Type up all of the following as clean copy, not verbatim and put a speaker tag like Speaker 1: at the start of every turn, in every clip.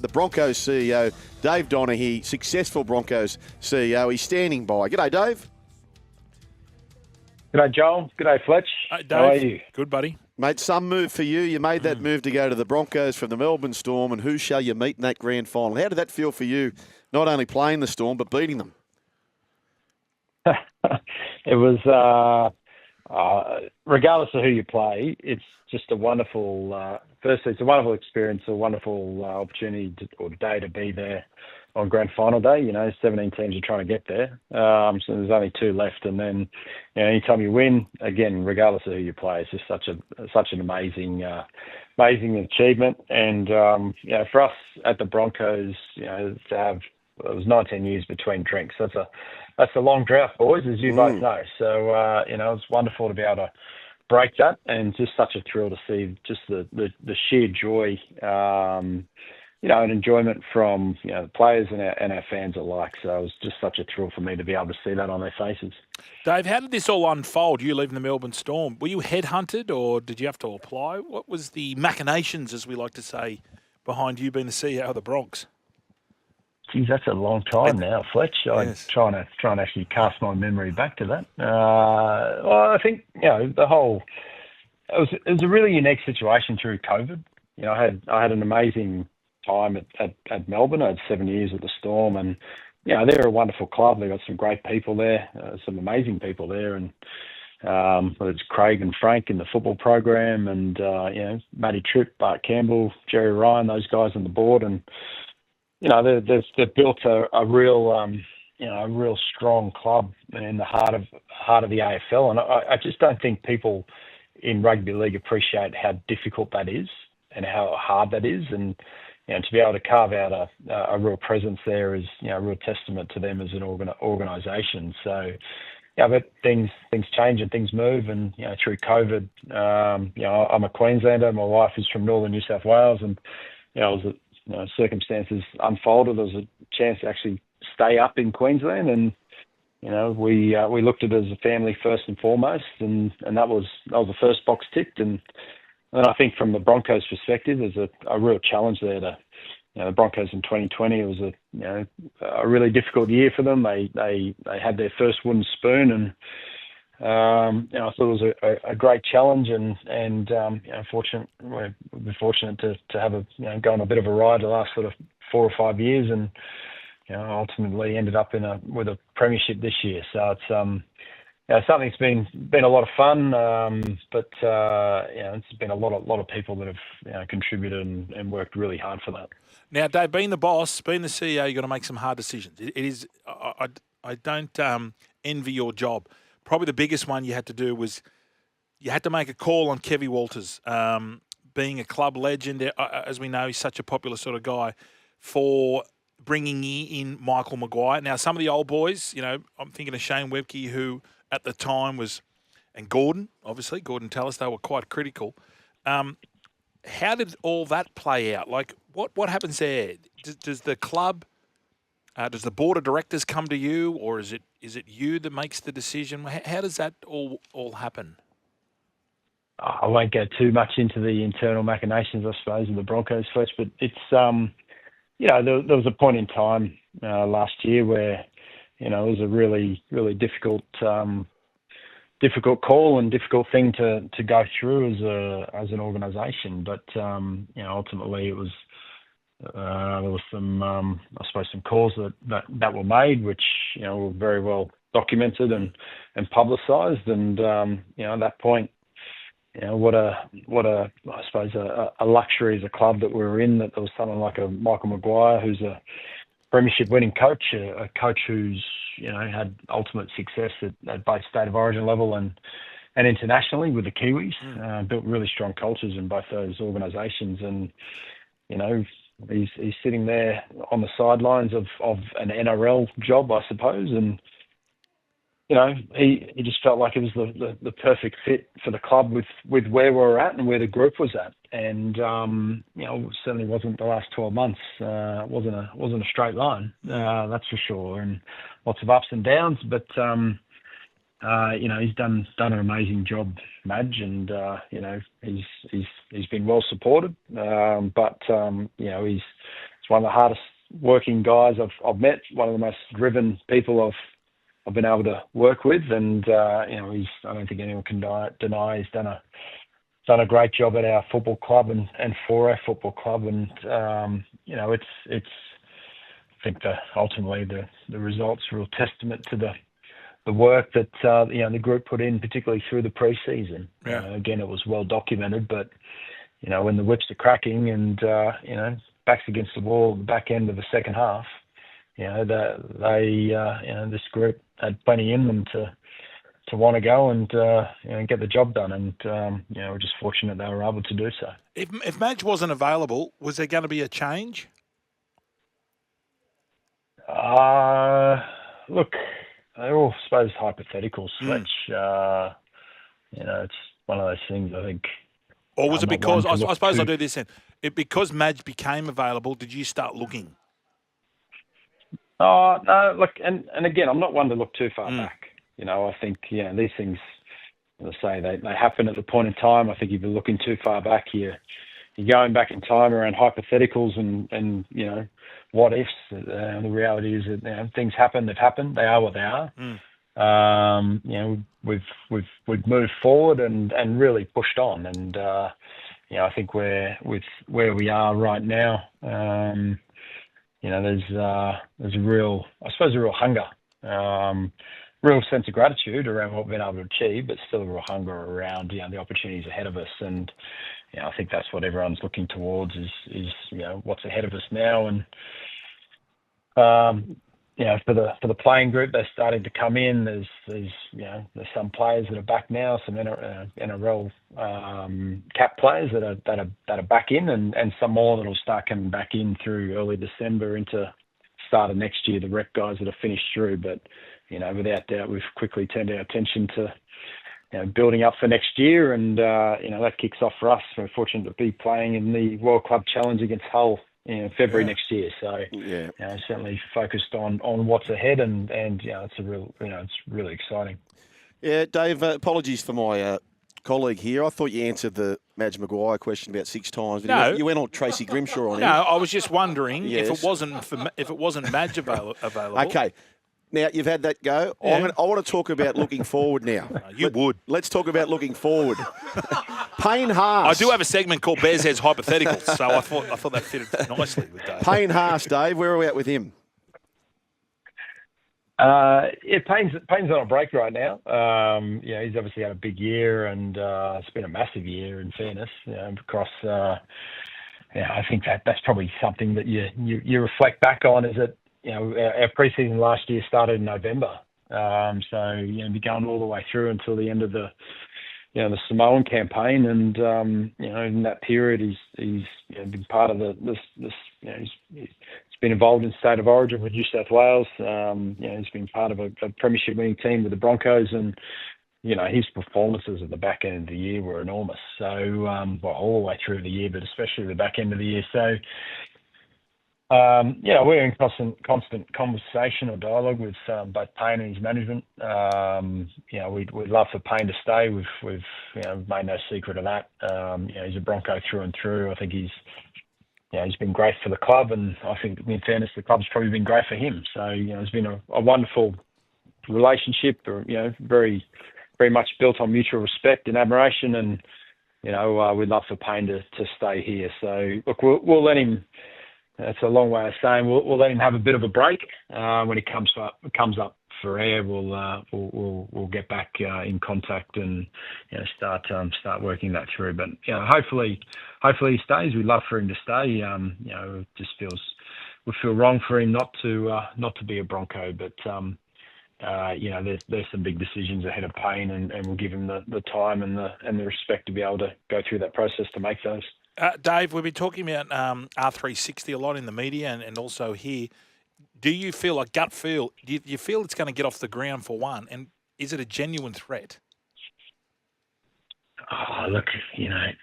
Speaker 1: The Broncos CEO, Dave Donaghy, successful Broncos CEO. He's standing by. G'day, Dave.
Speaker 2: G'day, Joel. G'day, Fletch.
Speaker 3: Dave,
Speaker 2: how are you?
Speaker 3: Good, buddy.
Speaker 1: Mate, some move for you. You made that move to go to the Broncos from the Melbourne Storm, and who shall you meet in that grand final? How did that feel for you, not only playing the Storm, but beating them?
Speaker 2: It was, regardless of who you play, it's just a wonderful, firstly, it's a wonderful experience, a wonderful opportunity or day to be there on grand final day. 17 teams are trying to get there. So there's only 2 left. And then, anytime you win, again, regardless of who you play, it's just such an amazing achievement. And, for us at the Broncos, to have, it was 19 years between drinks. That's a long drought, boys, as you both know. So, it's wonderful to be able to break that, and just such a thrill to see just the sheer joy, and enjoyment from the players and our fans alike. So it was just such a thrill for me to be able to see that on their faces.
Speaker 3: Dave, how did this all unfold? You leaving the Melbourne Storm, were you headhunted or did you have to apply? What was the machinations, as we like to say, behind you being the CEO of the Bronx?
Speaker 2: Geez, that's a long time now, Fletch.
Speaker 3: Yes.
Speaker 2: I'm trying to actually cast my memory back to that. Well, I think the whole it was a really unique situation through COVID. I had an amazing time at Melbourne. I had 7 years at the Storm, and they're a wonderful club. They've got some great people there, some amazing people there, and whether it's Craig and Frank in the football program, and Matty Tripp, Bart Campbell, Jerry Ryan, those guys on the board, and they've built a real strong club in the heart of the AFL, and I just don't think people in rugby league appreciate how difficult that is and how hard that is, and to be able to carve out a real presence there is a real testament to them as an organisation. So, but things change and things move, and through COVID, I'm a Queenslander. My wife is from northern New South Wales, and circumstances unfolded. There was a chance to actually stay up in Queensland, and we looked at it as a family first and foremost, and that was the first box ticked. And I think from the Broncos' perspective, there's a real challenge there. The Broncos in 2020, it was a really difficult year for them. They had their first wooden spoon, and I thought it was a great challenge, and we're fortunate to have go on a bit of a ride the last sort of 4 or 5 years, and ultimately ended up with a premiership this year. So it's something that's been a lot of fun, but it's been a lot of people that have contributed and worked really hard for that.
Speaker 3: Now, Dave, being the boss, being the CEO, you've got to make some hard decisions. It is. I don't envy your job. Probably the biggest one you had to do was you had to make a call on Kevvie Walters, being a club legend. As we know, he's such a popular sort of guy, for bringing in Michael Maguire. Now, some of the old boys, I'm thinking of Shane Webke, who at the time was, and Gordon, obviously, Gordon Tallis, they were quite critical. How did all that play out? Like, what happens there? Does the club... does the board of directors come to you, or is it you that makes the decision? How does that all happen?
Speaker 2: I won't go too much into the internal machinations, I suppose, of the Broncos, Fletch, but it's there was a point in time last year where it was a really, really difficult call and difficult thing to go through as an organisation, but ultimately it was. There was some, I suppose, some calls that were made, which were very well documented and publicised. And at that point, what a I suppose a luxury as a club that we were in, that there was someone like a Michael Maguire, who's a premiership winning coach, a coach who's had ultimate success at both state of origin level and internationally with the Kiwis, built really strong cultures in both those organisations, and he's sitting there on the sidelines of an NRL job, I suppose, and he just felt like it was the perfect fit for the club with where we were at and where the group was at, and certainly wasn't the last 12 months. It wasn't a straight line, that's for sure, and lots of ups and downs, but he's done an amazing job, Madge, and he's been well supported. But he's He's one of the hardest working guys I've met. One of the most driven people I've been able to work with, and I don't think anyone can deny he's done a great job at our football club and for our football club, and it's I think ultimately the results are a real testament to the work that the group put in, particularly through the pre-season.
Speaker 3: Yeah.
Speaker 2: Again, it was well documented, but when the whips are cracking and backs against the wall at the back end of the second half, this group had plenty in them to want to go and get the job done, and we're just fortunate they were able to do so.
Speaker 3: If Madge wasn't available, was there going to be a change?
Speaker 2: Look, they're all, I suppose, hypotheticals, Fletch. It's one of those things, I think.
Speaker 3: Or was it because, I suppose I'll do this then, because Madge became available, did you start looking?
Speaker 2: Oh, no, look, and again, I'm not one to look too far back. I think, these things, as I say, they happen at the point in time. I think if you're looking too far back, you're going back in time around hypotheticals and what ifs. The reality is that things happen, they've happened, they are what they are. We've moved forward and really pushed on, and I think with where we are right now, there's a real hunger, real sense of gratitude around what we've been able to achieve, but still a real hunger around the opportunities ahead of us, and I think that's what everyone's looking towards is what's ahead of us now, and for the playing group, they're starting to come in. There's some players that are back now, some NRL cap players that are back in, and some more that'll start coming back in through early December into start of next year. The rep guys that have finished through, but without doubt, we've quickly turned our attention to building up for next year, and that kicks off for us. We're fortunate to be playing in the World Club Challenge against Hull in February next year, so certainly focused on what's ahead, and it's it's really exciting.
Speaker 1: Yeah, Dave. Apologies for my colleague here. I thought you answered the Madge Maguire question about 6 times. But
Speaker 3: No,
Speaker 1: you went on Tracy Grimshaw on him.
Speaker 3: No, I was just wondering if it wasn't Madge available.
Speaker 1: Okay. Now, you've had that go.
Speaker 3: Yeah.
Speaker 1: I want to talk about looking forward now. Let's talk about looking forward. Payne Haas.
Speaker 3: I do have a segment called Bears Heads Hypotheticals, so I thought that fitted nicely with Dave.
Speaker 1: Payne Haas, Dave, where are we at with him?
Speaker 2: Payne's on a break right now. He's obviously had a big year, and it's been a massive year, in fairness, across... I think that's probably something that you reflect back on, is that our pre-season last year started in November. So, be going all the way through until the end of the Samoan campaign. And, in that period, he's been part of he's been involved in State of Origin with New South Wales. He's been part of a premiership winning team with the Broncos, and, his performances at the back end of the year were enormous. So, all the way through the year, but especially the back end of the year. So, we're in constant conversation or dialogue with both Payne and his management. We'd love for Payne to stay. We've made no secret of that. He's a Bronco through and through. I think he's been great for the club, and I think, in fairness, the club's probably been great for him. So, it's been a wonderful relationship, very, very much built on mutual respect and admiration, and, we'd love for Payne to stay here. So, look, we'll let him... That's a long way of saying we'll let him have a bit of a break. When he comes up for air, we'll get back in contact and start working that through. But hopefully he stays. We'd love for him to stay. It just would feel wrong for him not to be a Bronco. But there's some big decisions ahead of Payne, and we'll give him the time and the respect to be able to go through that process to make those.
Speaker 3: Dave, we've been talking about R360 a lot in the media and also here. Do you feel, like gut feel, do you feel it's going to get off the ground for one? And is it a genuine threat?
Speaker 2: Oh, look, I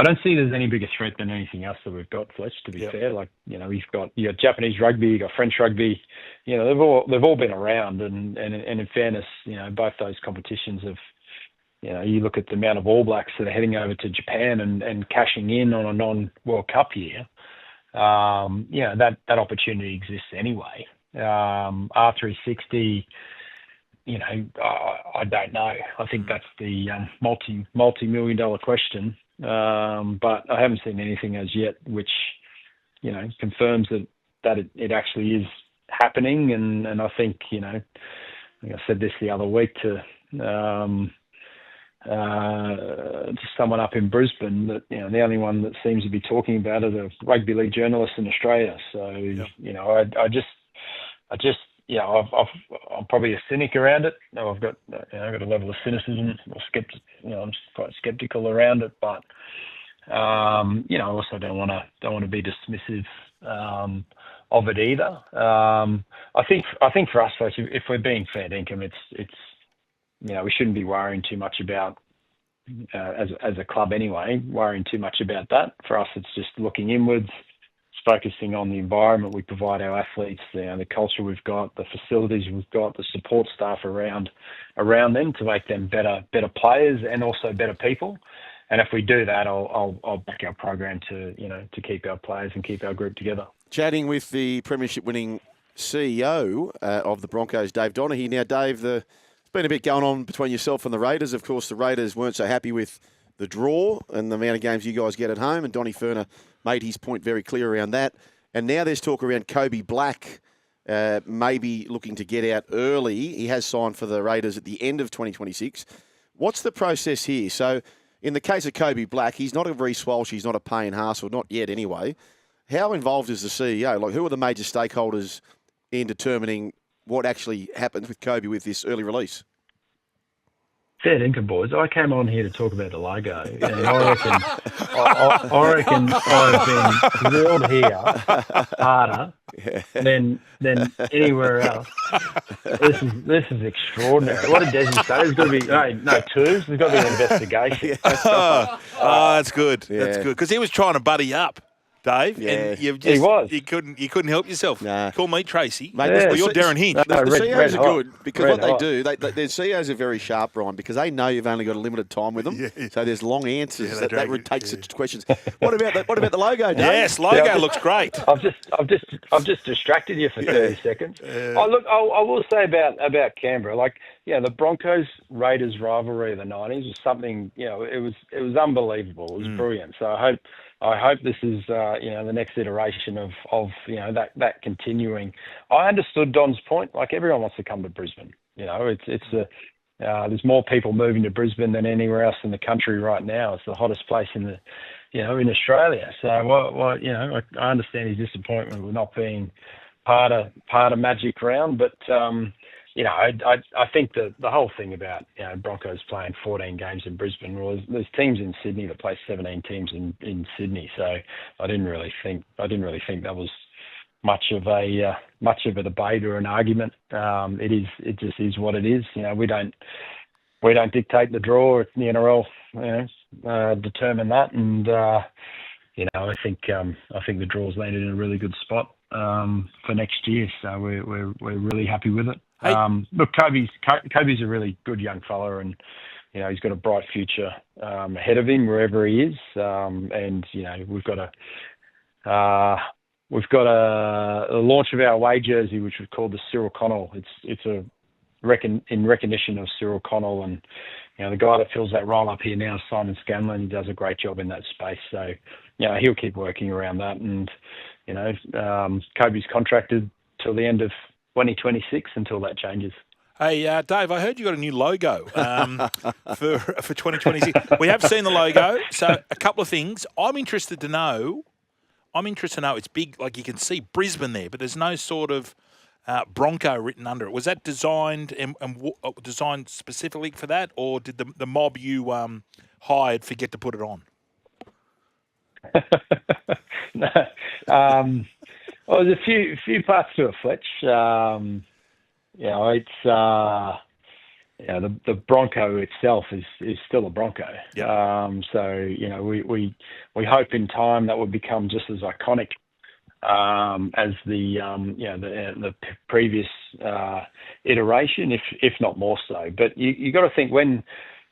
Speaker 2: don't see there's any bigger threat than anything else that we've got, Fletch, to be fair. Like, you got Japanese rugby, you got French rugby, they've all been around, and in fairness, both those competitions have. You look at the amount of All Blacks that are heading over to Japan and cashing in on a non-World Cup year. that opportunity exists anyway. R360, I don't know. I think that's the multi-million-dollar question. But I haven't seen anything as yet which, confirms that it actually is happening. And I think, I said this the other week to someone up in Brisbane that, the only one that seems to be talking about it are rugby league journalists in Australia. So, I'm probably a cynic around it. I've got a level of cynicism or I'm quite skeptical around it, but I also don't want to be dismissive of it either. I think for us, folks, if we're being fair dinkum, it's we shouldn't be worrying too much about as a club anyway. Worrying too much about that. For us, it's just looking inwards, focusing on the environment we provide our athletes, the culture we've got, the facilities we've got, the support staff around them to make them better players and also better people. And if we do that, I'll back our program to keep our players and keep our group together.
Speaker 1: Chatting with the premiership-winning CEO of the Broncos, Dave Donaghy. Now, Dave, there's been a bit going on between yourself and the Raiders. Of course, the Raiders weren't so happy with the draw and the amount of games you guys get at home, and Donny Ferner made his point very clear around that. And now there's talk around Coby Black maybe looking to get out early. He has signed for the Raiders at the end of 2026. What's the process here? So in the case of Coby Black, he's not a Reece Walsh, he's not a Payne Haas, or not yet anyway. How involved is the CEO? Like, who are the major stakeholders in determining what actually happens with Coby with this early release?
Speaker 2: Fair dinkum, boys. I came on here to talk about the logo, and I reckon I've been grilled here harder than anywhere else. This is extraordinary. What did Desi say? There's got to be no twos. There's got to be an investigation.
Speaker 3: That's good. Yeah. That's good because he was trying to buddy up, Dave.
Speaker 2: Yeah,
Speaker 3: and
Speaker 2: he was.
Speaker 3: You couldn't help yourself.
Speaker 1: Nah.
Speaker 3: Call me Tracy.
Speaker 1: Mate,
Speaker 3: well, you're Darren Hinch.
Speaker 1: The CEOs are good because what they do, their CEOs are very sharp, Brian, because they know you've only got a limited time with them. Yeah. So there's long answers that would take such questions. What about the logo, Dave?
Speaker 3: Yes, logo looks great.
Speaker 2: I've just distracted you for 30 seconds. I will say about Canberra, the Broncos Raiders rivalry of the 90s was something, it was unbelievable. It was brilliant. So I hope this is, the next iteration of that continuing. I understood Don's point. Like, everyone wants to come to Brisbane. There's more people moving to Brisbane than anywhere else in the country right now. It's the hottest place in Australia. So, I understand his disappointment with not being part of Magic Round, but I think the whole thing about Broncos playing 14 games in Brisbane was there's teams in Sydney that play 17 teams in Sydney. So I didn't really think that was much of a debate or an argument. It just is what it is. We don't dictate the draw. The NRL determine that, and I think the draw's landed in a really good spot for next year. So we're really happy with it.
Speaker 3: Hey.
Speaker 2: Look, Coby's a really good young fella, and he's got a bright future ahead of him wherever he is. And we've got a launch of our away jersey, which we've called the Cyril Connell. It's in recognition of Cyril Connell, and the guy that fills that role up here now is Simon Scanlon. He does a great job in that space. So he'll keep working around that, and Coby's contracted till the end of 2026 until that changes.
Speaker 3: Hey, Dave, I heard you got a new logo for 2026. We have seen the logo. So a couple of things. I'm interested to know it's big, like you can see Brisbane there, but there's no sort of Bronco written under it. Was that designed and designed specifically for that, or did the mob you hired forget to put it on?
Speaker 2: No. Well, there's a few parts to it, Fletch. It's the Bronco itself is still a Bronco.
Speaker 3: Yep.
Speaker 2: So we hope in time that will become just as iconic as the previous iteration, if not more so. But you got to think when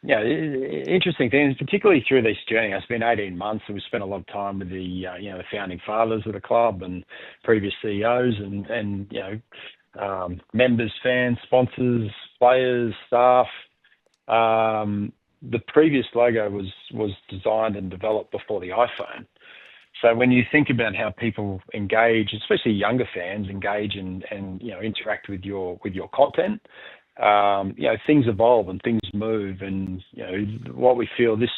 Speaker 2: interesting things, particularly through this journey. It's been 18 months, and we spent a lot of time with the the founding fathers of the club and previous CEOs and members, fans, sponsors, players, staff. The previous logo was designed and developed before the iPhone. So when you think about how people engage, especially younger fans, engage and interact with your content, things evolve and things move, and what we feel this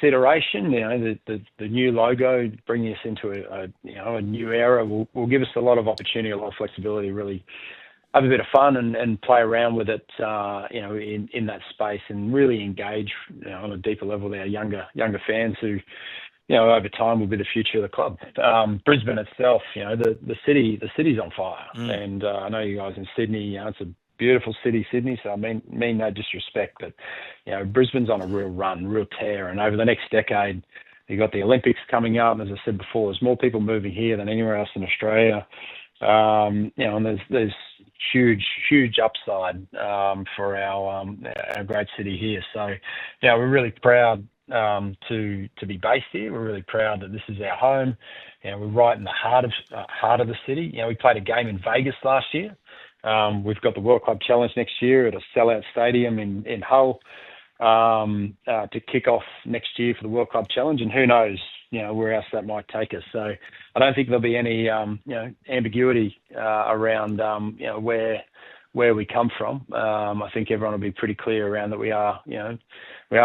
Speaker 2: iteration, the new logo bringing us into a new era will give us a lot of opportunity, a lot of flexibility, really have a bit of fun and play around with it, in that space, and really engage on a deeper level with our younger fans who, over time will be the future of the club. Brisbane itself, the city's on fire, and I know you guys in Sydney, it's a beautiful city, Sydney. So I mean no disrespect, but Brisbane's on a real run, real tear, and over the next decade, you got the Olympics coming up. And as I said before, there's more people moving here than anywhere else in Australia. And there's huge upside for our great city here. So we're really proud to be based here. We're really proud that this is our home. We're right in the heart of the city. We played a game in Vegas last year. We've got the World Club Challenge next year at a sellout stadium in Hull to kick off next year for the World Club Challenge, and who knows, where else that might take us. So I don't think there'll be any ambiguity around where we come from. I think everyone will be pretty clear around that we are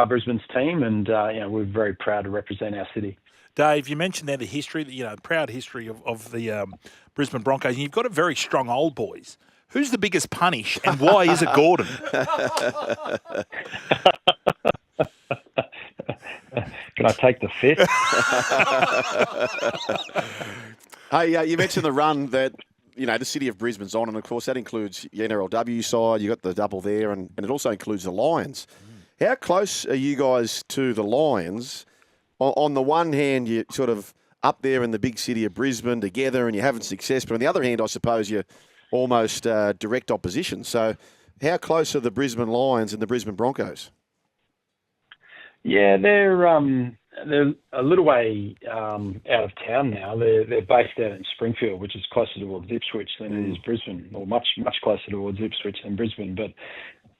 Speaker 2: Brisbane's team, and we're very proud to represent our city.
Speaker 3: Dave, you mentioned there the history, proud history of the Brisbane Broncos, and you've got a very strong old boys. Who's the biggest punish, and why is it Gordon?
Speaker 2: Can I take the fifth?
Speaker 1: Hey, you mentioned the run that the city of Brisbane's on, and of course that includes the NRLW side. You got the double there, and it also includes the Lions. How close are you guys to the Lions? On the one hand, you're sort of up there in the big city of Brisbane together, and you're having success. But on the other hand, I suppose you're almost direct opposition. So, how close are the Brisbane Lions and the Brisbane Broncos?
Speaker 2: Yeah, they're a little way out of town now. They're based out in Springfield, which is closer towards Ipswich than it is Brisbane, or much closer towards Ipswich than Brisbane. But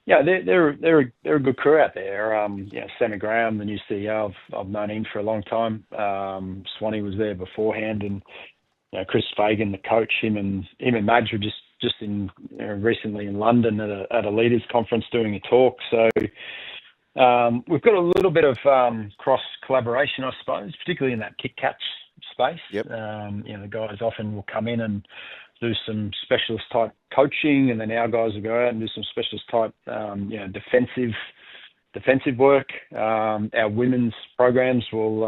Speaker 2: they're a good crew out there. Sammy Graham, the new CEO, I've known him for a long time. Swanee was there beforehand, and Chris Fagan, the coach, him and Madge were just in recently in London at a leaders conference doing a talk. So. We've got a little bit of cross collaboration, I suppose, particularly in that kick catch space.
Speaker 1: Yep.
Speaker 2: The guys often will come in and do some specialist type coaching, and then our guys will go out and do some specialist type, defensive work. Our women's programs will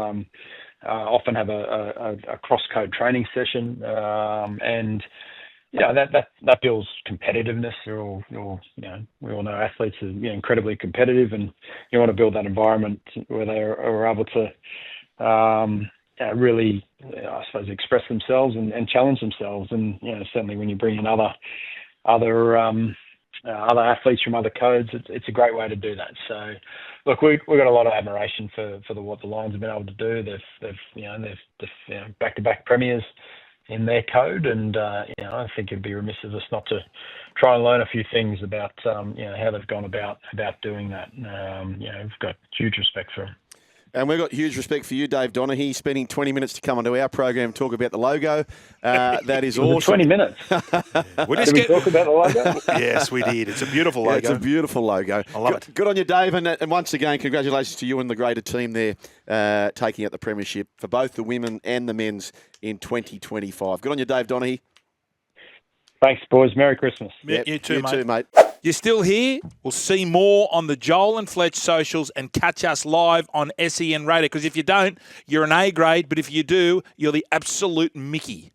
Speaker 2: often have a cross code training session, and. That builds competitiveness. We all know athletes are incredibly competitive, and you want to build that environment where they are able to really, I suppose, express themselves and challenge themselves. And certainly when you bring in other athletes from other codes, it's a great way to do that. So, look, we've got a lot of admiration for what the Lions have been able to do. They've back-to-back premiers in their code, and I think it'd be remiss of us not to try and learn a few things about how they've gone about doing that. We've got huge respect for them.
Speaker 1: And we've got huge respect for you, Dave Donaghy, spending 20 minutes to come onto our program and talk about the logo. That is awesome.
Speaker 2: 20 minutes. Did we talk about the logo?
Speaker 3: Yes, we did. It's a beautiful logo.
Speaker 1: It's a beautiful logo.
Speaker 3: I love it.
Speaker 1: Good on you, Dave. And once again, congratulations to you and the greater team there taking out the premiership for both the women and the men's in 2025. Good on you, Dave Donaghy.
Speaker 2: Thanks, boys. Merry Christmas.
Speaker 3: Yep. You too, mate. You're still here? We'll see more on the Joel and Fletch socials and catch us live on SEN Radio. Because if you don't, you're an A grade. But if you do, you're the absolute Mickey.